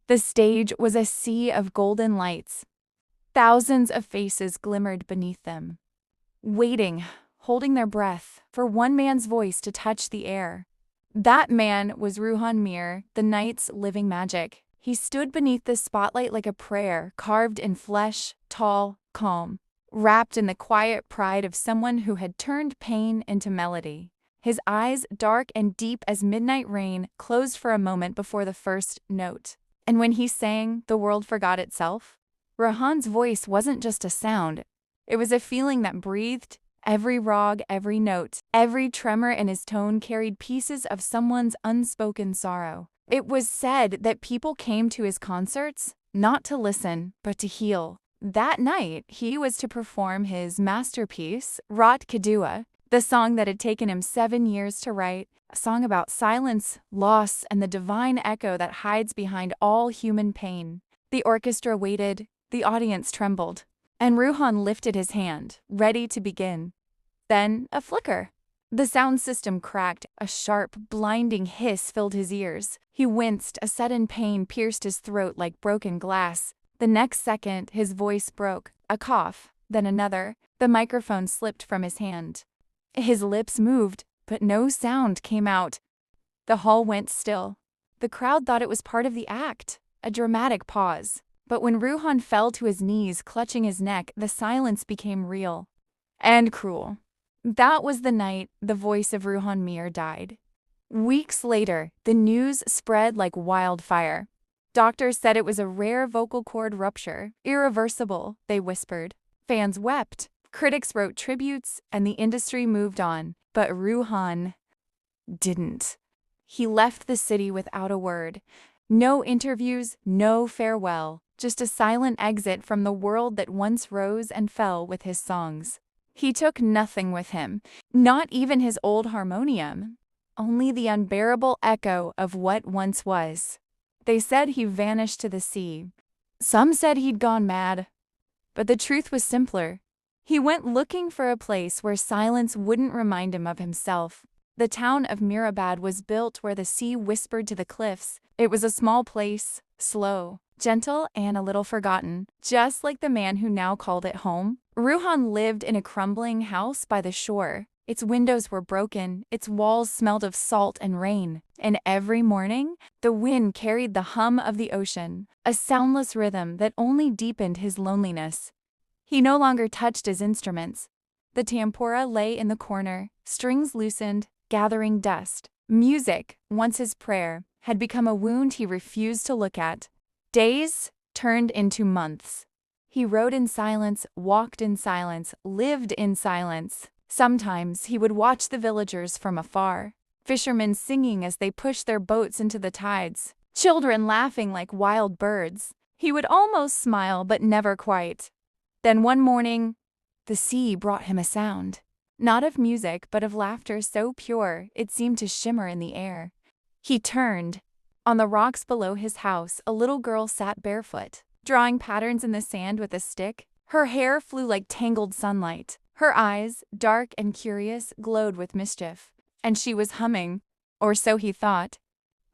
The stage was a sea of golden lights. Thousands of faces glimmered beneath them, waiting, holding their breath, for one man's voice to touch the air. That man was Ruhan Mir, the night's living magic. He stood beneath the spotlight like a prayer, carved in flesh, tall, calm, wrapped in the quiet pride of someone who had turned pain into melody. His eyes, dark and deep as midnight rain, closed for a moment before the first note. And when he sang, the world forgot itself. Ruhan's voice wasn't just a sound. It was a feeling that breathed. Every rag, every note, every tremor in his tone carried pieces of someone's unspoken sorrow. It was said that people came to his concerts, not to listen, but to heal. That night, he was to perform his masterpiece, Rot Kedua, the song that had taken him 7 years to write, a song about silence, loss, and the divine echo that hides behind all human pain. The orchestra waited, the audience trembled, and Ruhan lifted his hand, ready to begin. Then, a flicker. The sound system cracked. A sharp, blinding hiss filled his ears. He winced. A sudden pain pierced his throat like broken glass. The next second, his voice broke. A cough, then another. The microphone slipped from his hand. His lips moved, but no sound came out. The hall went still. The crowd thought it was part of the act, a dramatic pause. But when Ruhan fell to his knees, clutching his neck, the silence became real and cruel. That was the night the voice of Ruhan Mir died. Weeks later, the news spread like wildfire. Doctors said it was a rare vocal cord rupture, irreversible, they whispered. Fans wept, critics wrote tributes, and the industry moved on. But Ruhan didn't. He left the city without a word. No interviews, no farewell, just a silent exit from the world that once rose and fell with his songs. He took nothing with him, not even his old harmonium, only the unbearable echo of what once was. They said he vanished to the sea. Some said he'd gone mad. But the truth was simpler. He went looking for a place where silence wouldn't remind him of himself. The town of Mirabad was built where the sea whispered to the cliffs. It was a small place, slow, gentle, and a little forgotten, just like the man who now called it home. Ruhan lived in a crumbling house by the shore. Its windows were broken, its walls smelled of salt and rain, and every morning, the wind carried the hum of the ocean, a soundless rhythm that only deepened his loneliness. He no longer touched his instruments. The tampura lay in the corner, strings loosened, gathering dust. Music, once his prayer, had become a wound he refused to look at. Days turned into months. He rode in silence, walked in silence, lived in silence. Sometimes he would watch the villagers from afar, fishermen singing as they pushed their boats into the tides, children laughing like wild birds. He would almost smile, but never quite. Then one morning, the sea brought him a sound. Not of music, but of laughter so pure it seemed to shimmer in the air. He turned. On the rocks below his house, a little girl sat barefoot, drawing patterns in the sand with a stick. Her hair flew like tangled sunlight. Her eyes, dark and curious, glowed with mischief. And she was humming, or so he thought.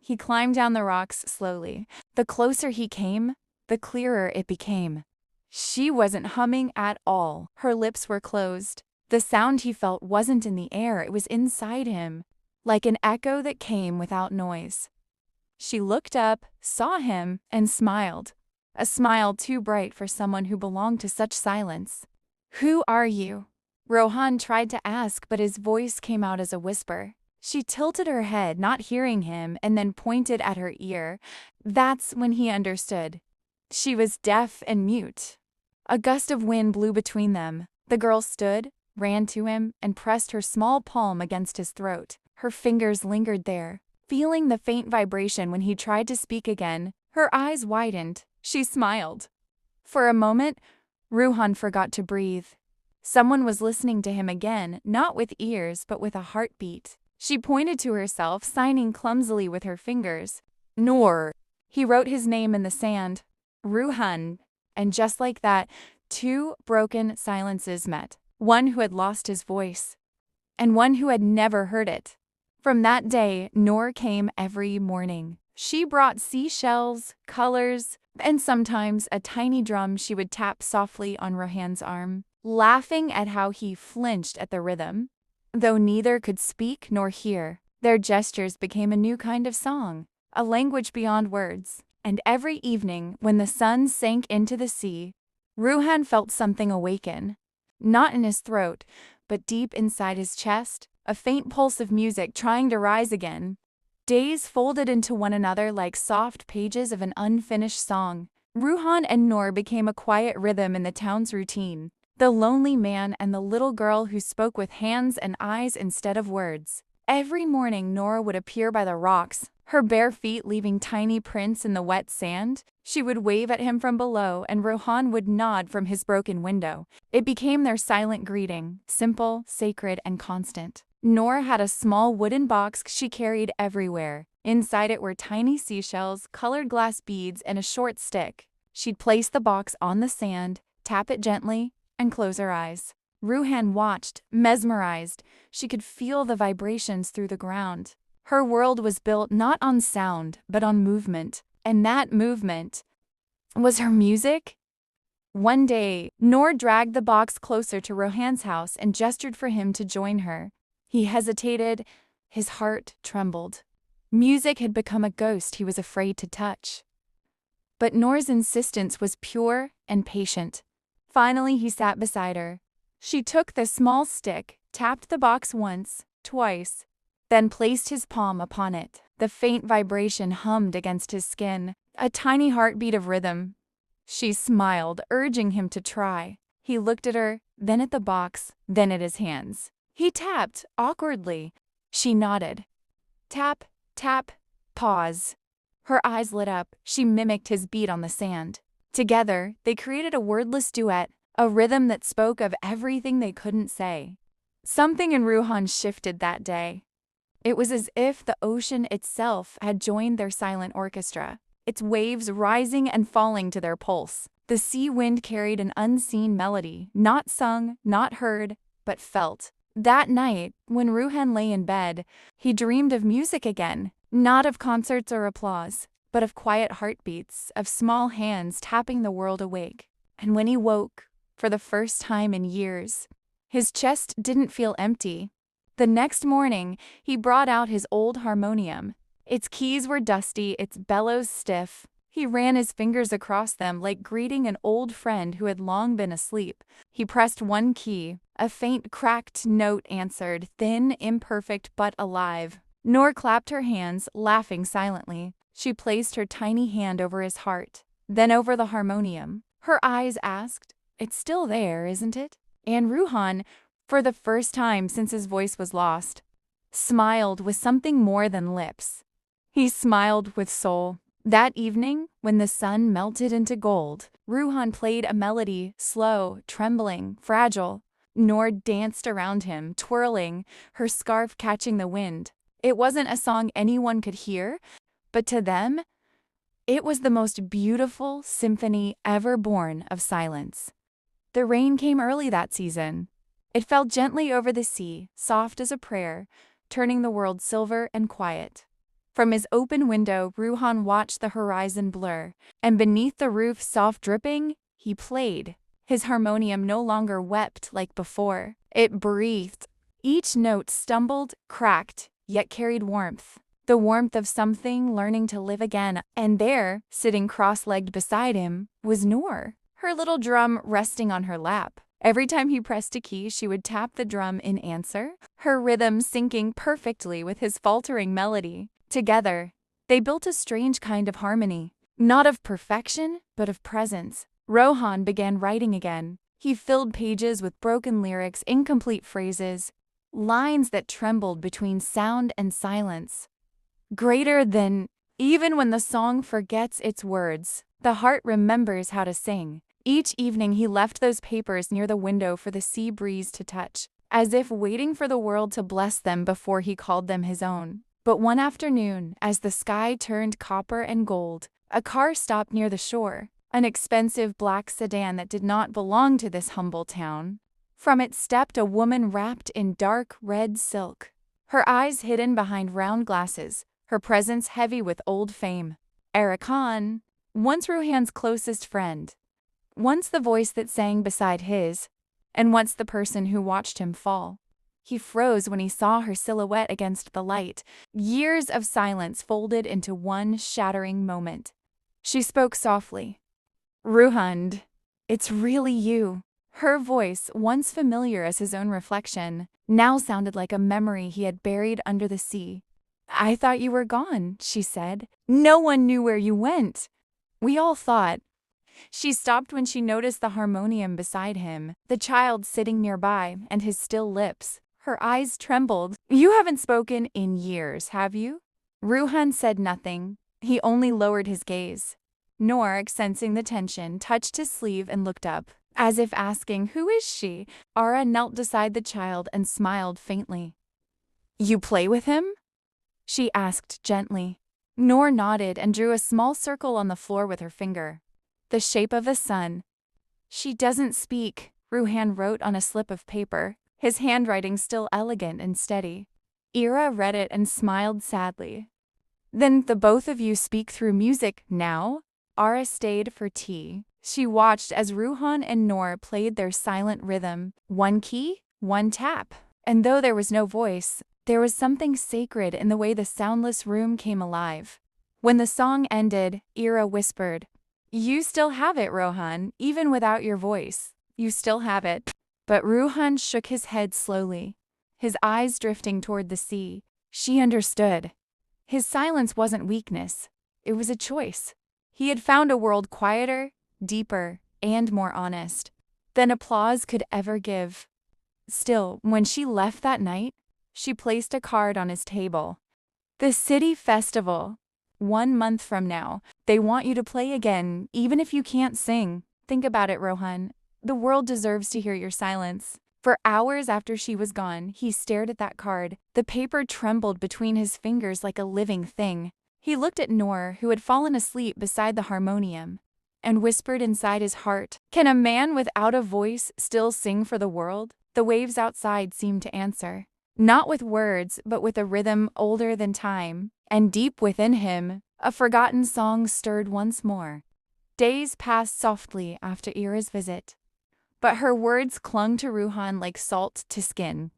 He climbed down the rocks slowly. The closer he came, the clearer it became. She wasn't humming at all. Her lips were closed. The sound he felt wasn't in the air, it was inside him, like an echo that came without noise. She looked up, saw him, and smiled. A smile too bright for someone who belonged to such silence. "Who are you?" Ruhan tried to ask, but his voice came out as a whisper. She tilted her head, not hearing him, and then pointed at her ear. That's when he understood. She was deaf and mute. A gust of wind blew between them. The girl stood, ran to him, and pressed her small palm against his throat. Her fingers lingered there, feeling the faint vibration when he tried to speak again. Her eyes widened. She smiled. For a moment, Ruhan forgot to breathe. Someone was listening to him again, not with ears, but with a heartbeat. She pointed to herself, signing clumsily with her fingers. Noor. He wrote his name in the sand. Ruhan. And just like that, two broken silences met. One who had lost his voice, and one who had never heard it. From that day, Noor came every morning. She brought seashells, colors, and sometimes a tiny drum she would tap softly on Rohan's arm, laughing at how he flinched at the rhythm. Though neither could speak nor hear, their gestures became a new kind of song, a language beyond words. And every evening, when the sun sank into the sea, Ruhan felt something awaken. Not in his throat, but deep inside his chest, a faint pulse of music trying to rise again. Days folded into one another like soft pages of an unfinished song. Ruhan and Noor became a quiet rhythm in the town's routine. The lonely man and the little girl who spoke with hands and eyes instead of words. Every morning Noor would appear by the rocks, her bare feet leaving tiny prints in the wet sand. She would wave at him from below, and Rohan would nod from his broken window. It became their silent greeting, simple, sacred, and constant. Noor had a small wooden box she carried everywhere. Inside it were tiny seashells, colored glass beads, and a short stick. She'd place the box on the sand, tap it gently, and close her eyes. Ruhan watched, mesmerized. She could feel the vibrations through the ground. Her world was built not on sound, but on movement. And that movement was her music. One day, Noor dragged the box closer to Rohan's house and gestured for him to join her. He hesitated. His heart trembled. Music had become a ghost he was afraid to touch. But Noor's insistence was pure and patient. Finally, he sat beside her. She took the small stick, tapped the box once, twice, then placed his palm upon it. The faint vibration hummed against his skin, a tiny heartbeat of rhythm. She smiled, urging him to try. He looked at her, then at the box, then at his hands. He tapped, awkwardly. She nodded. Tap, tap, pause. Her eyes lit up. She mimicked his beat on the sand. Together, they created a wordless duet, a rhythm that spoke of everything they couldn't say. Something in Ruhan shifted that day. It was as if the ocean itself had joined their silent orchestra, its waves rising and falling to their pulse. The sea wind carried an unseen melody, not sung, not heard, but felt. That night, when Ruhan lay in bed, he dreamed of music again, not of concerts or applause, but of quiet heartbeats, of small hands tapping the world awake. And when he woke, for the first time in years, his chest didn't feel empty. The next morning, he brought out his old harmonium. Its keys were dusty, its bellows stiff. He ran his fingers across them like greeting an old friend who had long been asleep. He pressed one key. A faint cracked note answered, thin, imperfect, but alive. Noor clapped her hands, laughing silently. She placed her tiny hand over his heart, then over the harmonium. Her eyes asked, "It's still there, isn't it?" And Ruhan, for the first time since his voice was lost, smiled with something more than lips. He smiled with soul. That evening, when the sun melted into gold, Ruhan played a melody, slow, trembling, fragile. Noor danced around him, twirling, her scarf catching the wind. It wasn't a song anyone could hear, but to them, it was the most beautiful symphony ever born of silence. The rain came early that season. It fell gently over the sea, soft as a prayer, turning the world silver and quiet. From his open window, Ruhan watched the horizon blur, and beneath the roof's soft dripping, he played. His harmonium no longer wept like before. It breathed. Each note stumbled, cracked, yet carried warmth. The warmth of something learning to live again. And there, sitting cross-legged beside him, was Noor, her little drum resting on her lap. Every time he pressed a key, she would tap the drum in answer, her rhythm syncing perfectly with his faltering melody. Together, they built a strange kind of harmony, not of perfection, but of presence. Rohan began writing again. He filled pages with broken lyrics, incomplete phrases, lines that trembled between sound and silence. Greater than, even when the song forgets its words, the heart remembers how to sing. Each evening he left those papers near the window for the sea breeze to touch, as if waiting for the world to bless them before he called them his own. But one afternoon, as the sky turned copper and gold, a car stopped near the shore, an expensive black sedan that did not belong to this humble town. From it stepped a woman wrapped in dark red silk, her eyes hidden behind round glasses, her presence heavy with old fame. Khan, once Ruhan's closest friend, once the voice that sang beside his, and once the person who watched him fall. He froze when he saw her silhouette against the light, years of silence folded into one shattering moment. She spoke softly. Ruhand, it's really you. Her voice, once familiar as his own reflection, now sounded like a memory he had buried under the sea. I thought you were gone, she said. No one knew where you went. We all thought. She stopped when she noticed the harmonium beside him, the child sitting nearby, and his still lips. Her eyes trembled. You haven't spoken in years, have you? Ruhan said nothing. He only lowered his gaze. Noor, sensing the tension, touched his sleeve and looked up, as if asking, who is she? Ara knelt beside the child and smiled faintly. You play with him? She asked gently. Noor nodded and drew a small circle on the floor with her finger. The shape of a sun. She doesn't speak, Ruhan wrote on a slip of paper, his handwriting still elegant and steady. Ira read it and smiled sadly. Then the both of you speak through music now? Ara stayed for tea. She watched as Ruhan and Noor played their silent rhythm, one key, one tap. And though there was no voice, there was something sacred in the way the soundless room came alive. When the song ended, Ira whispered, You still have it, Rohan, even without your voice. You still have it. But Ruhan shook his head slowly, his eyes drifting toward the sea. She understood. His silence wasn't weakness. It was a choice. He had found a world quieter, deeper, and more honest than applause could ever give. Still, when she left that night, she placed a card on his table. The city festival. 1 month from now, they want you to play again, even if you can't sing. Think about it, Rohan. The world deserves to hear your silence. For hours after she was gone, he stared at that card. The paper trembled between his fingers like a living thing. He looked at Noor, who had fallen asleep beside the harmonium, and whispered inside his heart, Can a man without a voice still sing for the world? The waves outside seemed to answer. Not with words, but with a rhythm older than time. And deep within him, a forgotten song stirred once more. Days passed softly after Ira's visit, but her words clung to Ruhan like salt to skin.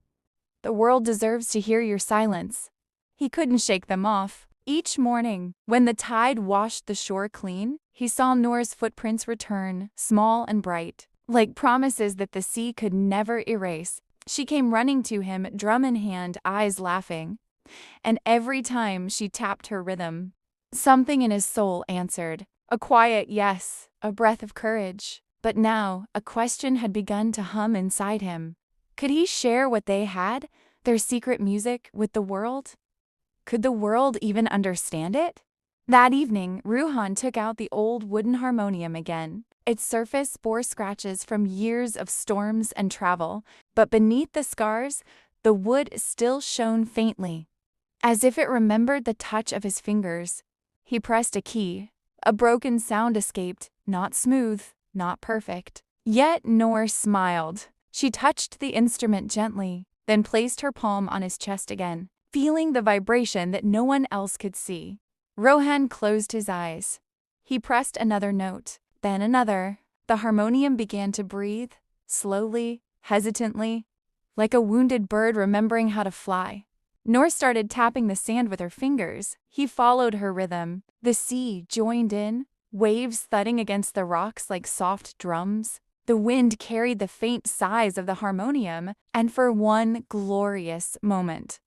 The world deserves to hear your silence. He couldn't shake them off. Each morning, when the tide washed the shore clean, he saw Noor's footprints return, small and bright, like promises that the sea could never erase. She came running to him, drum in hand, eyes laughing. And every time she tapped her rhythm, something in his soul answered. A quiet yes, a breath of courage. But now, a question had begun to hum inside him. Could he share what they had, their secret music, with the world? Could the world even understand it? That evening, Ruhan took out the old wooden harmonium again. Its surface bore scratches from years of storms and travel, but beneath the scars, the wood still shone faintly, as if it remembered the touch of his fingers. He pressed a key. A broken sound escaped, not smooth, not perfect. Yet Noor smiled. She touched the instrument gently, then placed her palm on his chest again, feeling the vibration that no one else could see. Rohan closed his eyes. He pressed another note, then another. The harmonium began to breathe, slowly, hesitantly, like a wounded bird remembering how to fly. Noor started tapping the sand with her fingers. He followed her rhythm. The sea joined in, waves thudding against the rocks like soft drums. The wind carried the faint sighs of the harmonium, and for one glorious moment,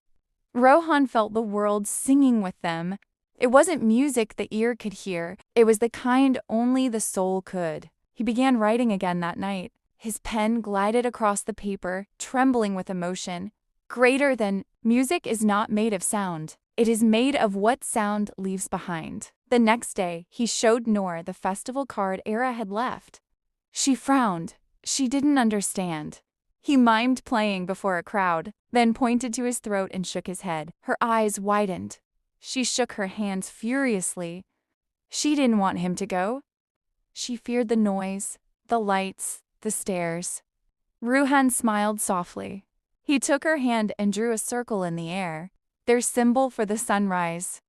Rohan felt the world singing with them. It wasn't music the ear could hear. It was the kind only the soul could. He began writing again that night. His pen glided across the paper, trembling with emotion. Greater than music is not made of sound. It is made of what sound leaves behind. The next day, he showed Noor the festival card Era had left. She frowned. She didn't understand. He mimed playing before a crowd, then pointed to his throat and shook his head. Her eyes widened. She shook her hands furiously. She didn't want him to go. She feared the noise, the lights, the stares. Ruhan smiled softly. He took her hand and drew a circle in the air, their symbol for the sunrise.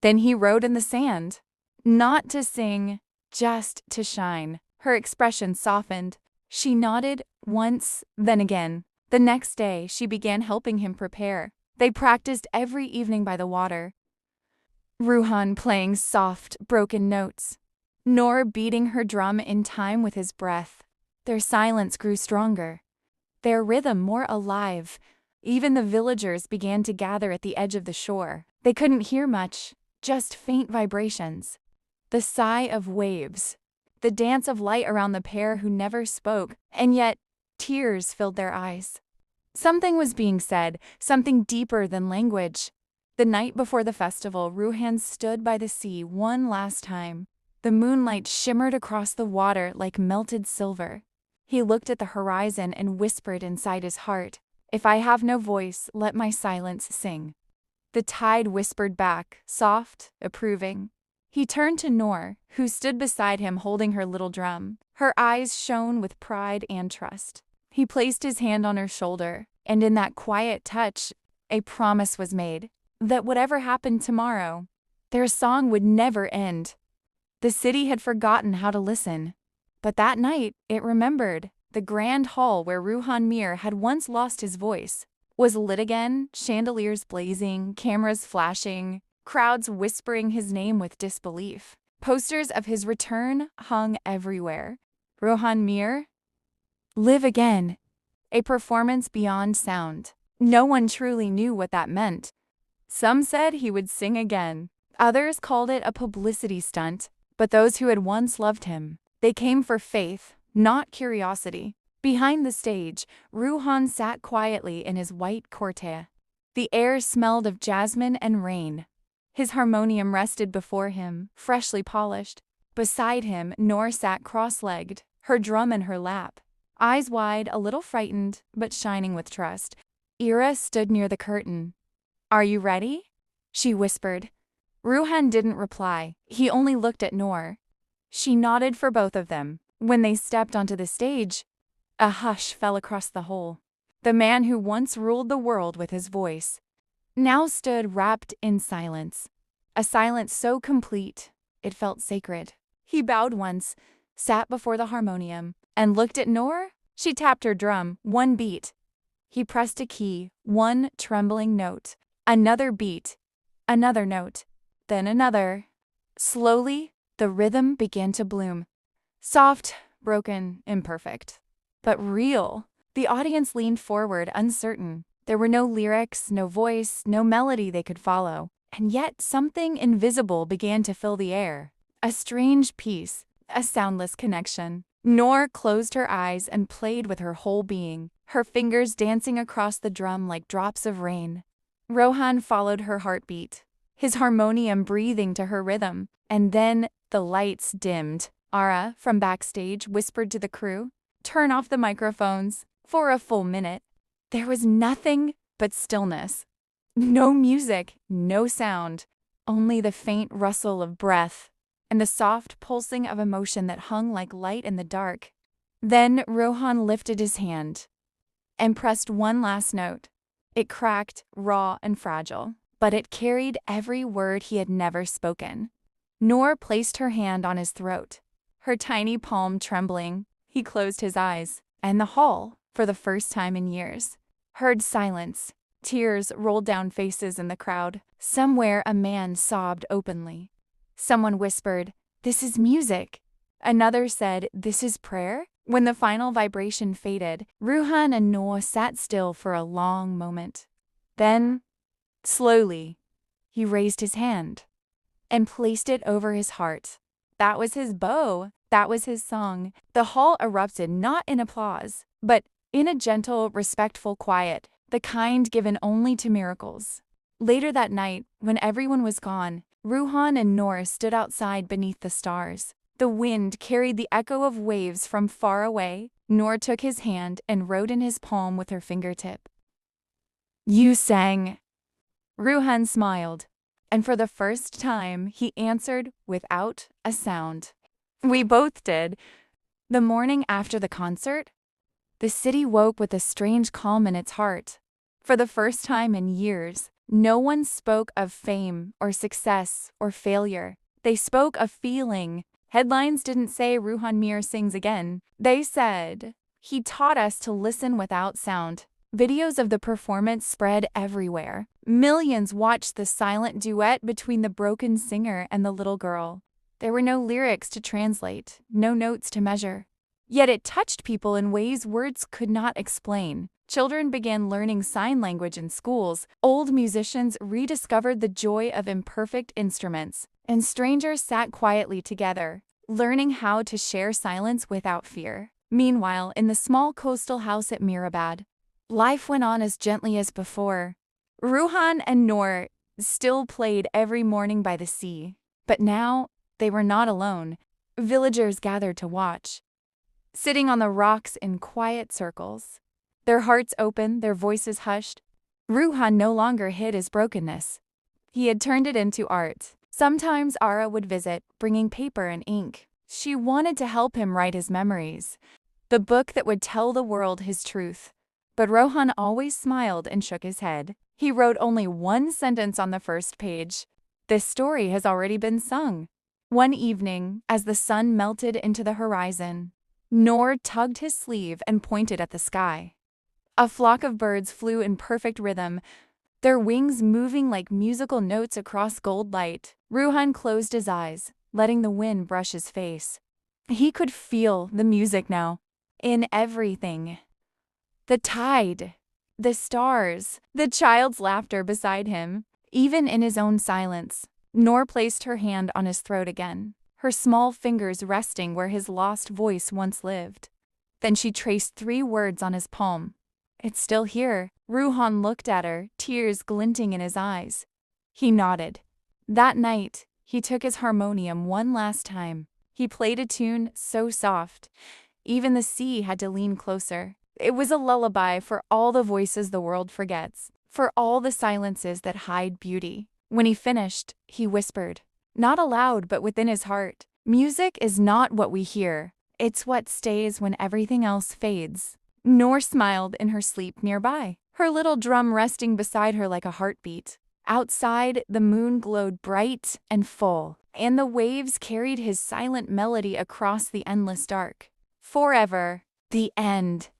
Then he wrote in the sand. Not to sing, just to shine. Her expression softened. She nodded once, then again. The next day, she began helping him prepare. They practiced every evening by the water. Ruhan playing soft, broken notes. Noor beating her drum in time with his breath. Their silence grew stronger, their rhythm more alive. Even the villagers began to gather at the edge of the shore. They couldn't hear much, just faint vibrations. The sigh of waves, the dance of light around the pair who never spoke, and yet tears filled their eyes. Something was being said, something deeper than language. The night before the festival, Ruhan stood by the sea one last time. The moonlight shimmered across the water like melted silver. He looked at the horizon and whispered inside his heart, "If I have no voice, let my silence sing." The tide whispered back, soft, approving. He turned to Noor, who stood beside him holding her little drum. Her eyes shone with pride and trust. He placed his hand on her shoulder, and in that quiet touch, a promise was made, that whatever happened tomorrow, their song would never end. The city had forgotten how to listen, but that night it remembered. The grand hall where Ruhan Mir had once lost his voice was lit again, chandeliers blazing, cameras flashing, crowds whispering his name with disbelief. Posters of his return hung everywhere. Ruhan Mir, live again. A performance beyond sound. No one truly knew what that meant. Some said he would sing again. Others called it a publicity stunt. But those who had once loved him, they came for faith, not curiosity. Behind the stage, Ruhan sat quietly in his white kurta. The air smelled of jasmine and rain. His harmonium rested before him, freshly polished. Beside him, Noor sat cross-legged, her drum in her lap. Eyes wide, a little frightened, but shining with trust. Ira stood near the curtain. "Are you ready?" she whispered. Ruhan didn't reply. He only looked at Noor. She nodded for both of them. When they stepped onto the stage, a hush fell across the whole. The man who once ruled the world with his voice now stood wrapped in silence. A silence so complete, it felt sacred. He bowed once, sat before the harmonium, and looked at Noor. She tapped her drum, one beat. He pressed a key, one trembling note. Another beat, another note. Then another. Slowly, the rhythm began to bloom. Soft, broken, imperfect. But real. The audience leaned forward, uncertain. There were no lyrics, no voice, no melody they could follow. And yet something invisible began to fill the air. A strange peace, a soundless connection. Noor closed her eyes and played with her whole being, her fingers dancing across the drum like drops of rain. Rohan followed her heartbeat, his harmonium breathing to her rhythm. And then the lights dimmed. Ara, from backstage, whispered to the crew, "Turn off the microphones." For a full minute, there was nothing but stillness. No music, no sound, only the faint rustle of breath and the soft pulsing of emotion that hung like light in the dark. Then Rohan lifted his hand and pressed one last note. It cracked, raw and fragile, but it carried every word he had never spoken. Noor placed her hand on his throat, her tiny palm trembling. He closed his eyes, and the hall, for the first time in years, heard silence. Tears rolled down faces in the crowd. Somewhere a man sobbed openly. Someone whispered, "This is music." Another said, "This is prayer." When the final vibration faded, Ruhan and Noor sat still for a long moment. Then, slowly, he raised his hand and placed it over his heart. That was his bow. That was his song. The hall erupted not in applause, but in a gentle, respectful quiet, the kind given only to miracles. Later that night, when everyone was gone, Ruhan and Noor stood outside beneath the stars. The wind carried the echo of waves from far away. Noor took his hand and wrote in his palm with her fingertip. "You sang." Ruhan smiled, and for the first time he answered without a sound. "We both did." The morning after the concert, the city woke with a strange calm in its heart. For the first time in years, No one spoke of fame or success or failure. They spoke of feeling. Headlines didn't say Ruhan Mir sings again. They said, he taught us to listen without sound. Videos of the performance spread everywhere. Millions watched the silent duet between the broken singer and the little girl. There were no lyrics to translate, no notes to measure. Yet it touched people in ways words could not explain. Children began learning sign language in schools. Old musicians rediscovered the joy of imperfect instruments. And strangers sat quietly together, learning how to share silence without fear. Meanwhile, in the small coastal house at Mirabad, life went on as gently as before. Ruhan and Noor still played every morning by the sea. But now, they were not alone. Villagers gathered to watch, sitting on the rocks in quiet circles. Their hearts open, their voices hushed. Ruhan no longer hid his brokenness. He had turned it into art. Sometimes Ara would visit, bringing paper and ink. She wanted to help him write his memories, the book that would tell the world his truth. But Rohan always smiled and shook his head. He wrote only one sentence on the first page. This story has already been sung. One evening, as the sun melted into the horizon, Noor tugged his sleeve and pointed at the sky. A flock of birds flew in perfect rhythm, their wings moving like musical notes across gold light. Ruhan closed his eyes, letting the wind brush his face. He could feel the music now, in everything. The tide, the stars, the child's laughter beside him. Even in his own silence, Noor placed her hand on his throat again, her small fingers resting where his lost voice once lived. Then she traced 3 words on his palm. It's still here. Ruhan looked at her, tears glinting in his eyes. He nodded. That night, he took his harmonium one last time. He played a tune so soft, even the sea had to lean closer. It was a lullaby for all the voices the world forgets, for all the silences that hide beauty. When he finished, he whispered, not aloud but within his heart, music is not what we hear, it's what stays when everything else fades. Noor smiled in her sleep nearby, her little drum resting beside her like a heartbeat. Outside, the moon glowed bright and full, and the waves carried his silent melody across the endless dark. Forever, the end.